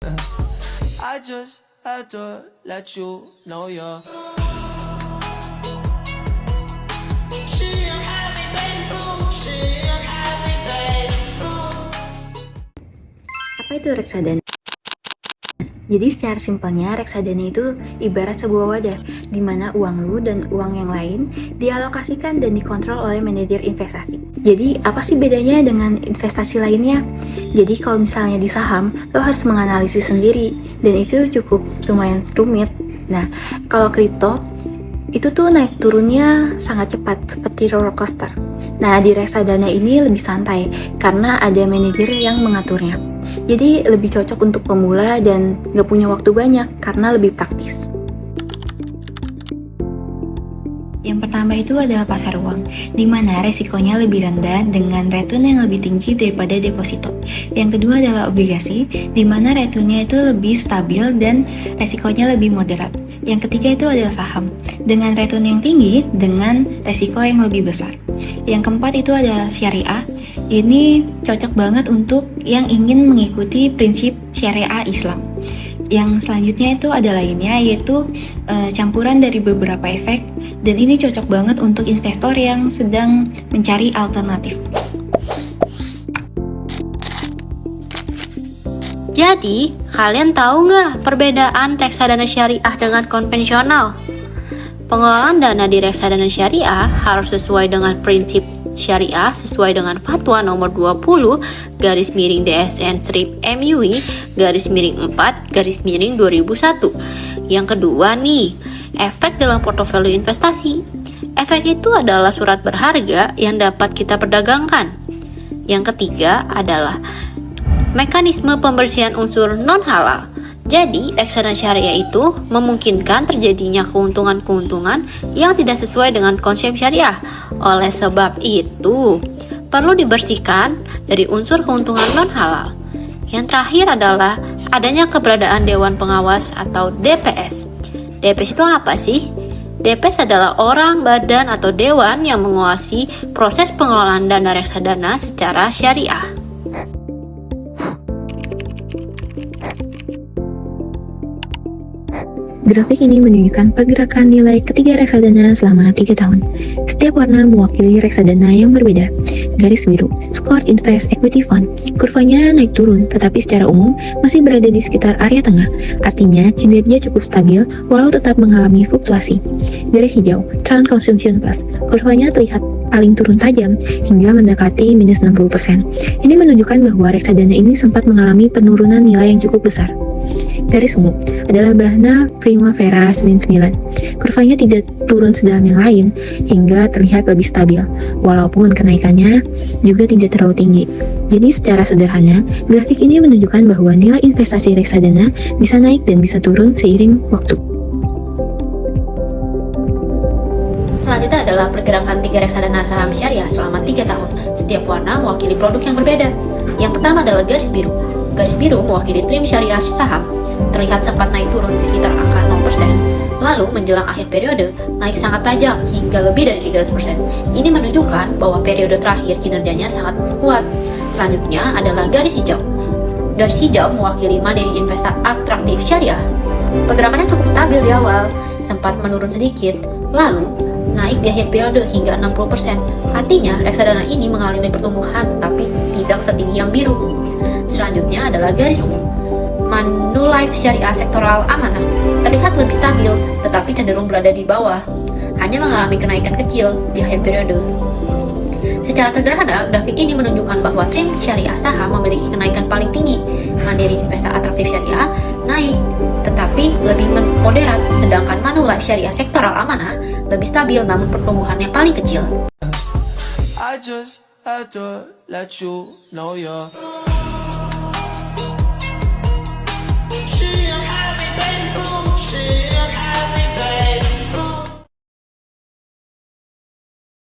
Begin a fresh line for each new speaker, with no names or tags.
I just had to let you know you're
Apa itu reksadana? Jadi secara simpelnya reksadana itu ibarat sebuah wadah di mana uang lu dan uang yang lain dialokasikan dan dikontrol oleh manajer investasi. Jadi apa sih bedanya dengan investasi lainnya? Jadi kalau misalnya di saham, lo harus menganalisis sendiri dan itu cukup lumayan rumit. Nah, kalau kripto itu tuh naik turunnya sangat cepat seperti roller coaster. Nah, di reksadana ini lebih santai karena ada manajer yang mengaturnya. Jadi lebih cocok untuk pemula dan nggak punya waktu banyak karena lebih praktis. Yang pertama itu adalah pasar uang, di mana resikonya lebih rendah dengan return yang lebih tinggi daripada deposito. Yang kedua adalah obligasi, di mana returnnya itu lebih stabil dan resikonya lebih moderat. Yang ketiga itu adalah saham, dengan return yang tinggi dengan resiko yang lebih besar. Yang keempat itu adalah syariah, ini cocok banget untuk yang ingin mengikuti prinsip syariah Islam. Yang selanjutnya itu ada lainnya, yaitu campuran dari beberapa efek, dan ini cocok banget untuk investor yang sedang mencari alternatif.
Jadi, kalian tahu nggak perbedaan reksadana syariah dengan konvensional? Pengelolaan dana di reksadana syariah harus sesuai dengan prinsip syariah sesuai dengan Fatwa nomor 20 /DSN-MUI /4/2001. Yang kedua nih, efek dalam portofolio investasi. Efek itu adalah surat berharga yang dapat kita perdagangkan. Yang ketiga adalah mekanisme pembersihan unsur non-halal. Jadi, reksadana syariah itu memungkinkan terjadinya keuntungan-keuntungan yang tidak sesuai dengan konsep syariah. Oleh sebab itu, perlu dibersihkan dari unsur keuntungan non-halal. Yang terakhir adalah adanya keberadaan Dewan Pengawas atau DPS. DPS itu apa sih? DPS adalah orang, badan, atau dewan yang menguasai proses pengelolaan dana reksadana secara syariah.
Grafik ini menunjukkan pergerakan nilai ketiga reksadana selama 3 tahun. Setiap warna mewakili reksadana yang berbeda. Garis biru, Scored Invest Equity Fund. Kurvanya naik turun, tetapi secara umum masih berada di sekitar area tengah. Artinya, kinerja cukup stabil walau tetap mengalami fluktuasi. Garis hijau, Trend Consumption Plus. Kurvanya terlihat paling turun tajam hingga mendekati minus 60%. Ini menunjukkan bahwa reksadana ini sempat mengalami penurunan nilai yang cukup besar. Garis ungu adalah Brahna Primavera 99. Kurvanya tidak turun sedalam yang lain hingga terlihat lebih stabil, walaupun kenaikannya juga tidak terlalu tinggi. Jadi secara sederhana, grafik ini menunjukkan bahwa nilai investasi reksadana bisa naik dan bisa turun seiring waktu.
Selanjutnya adalah pergerakan 3 reksadana saham syariah selama 3 tahun. Setiap warna mewakili produk yang berbeda. Yang pertama adalah garis biru. Garis biru mewakili trim syariah saham, terlihat sempat naik turun sekitar angka 0%. Lalu menjelang akhir periode, naik sangat tajam hingga lebih dari 300%. Ini menunjukkan bahwa periode terakhir kinerjanya sangat kuat. Selanjutnya adalah garis hijau. Garis hijau mewakili mandiri investasi atraktif syariah. Pergerakannya cukup stabil di awal, sempat menurun sedikit, lalu naik di akhir periode hingga 60%. Artinya, reksadana ini mengalami pertumbuhan tetapi tidak setinggi yang biru. Selanjutnya adalah garis ungu. Manulife Syariah Sektoral Amanah terlihat lebih stabil tetapi cenderung berada di bawah, hanya mengalami kenaikan kecil di akhir periode. Secara sederhana, grafik ini menunjukkan bahwa trim syariah saham memiliki kenaikan paling tinggi. Mandiri investasi atraktif syariah naik tetapi lebih moderat, sedangkan Manulife Syariah Sektoral Amanah lebih stabil namun pertumbuhannya paling kecil.
I just had to let you know you're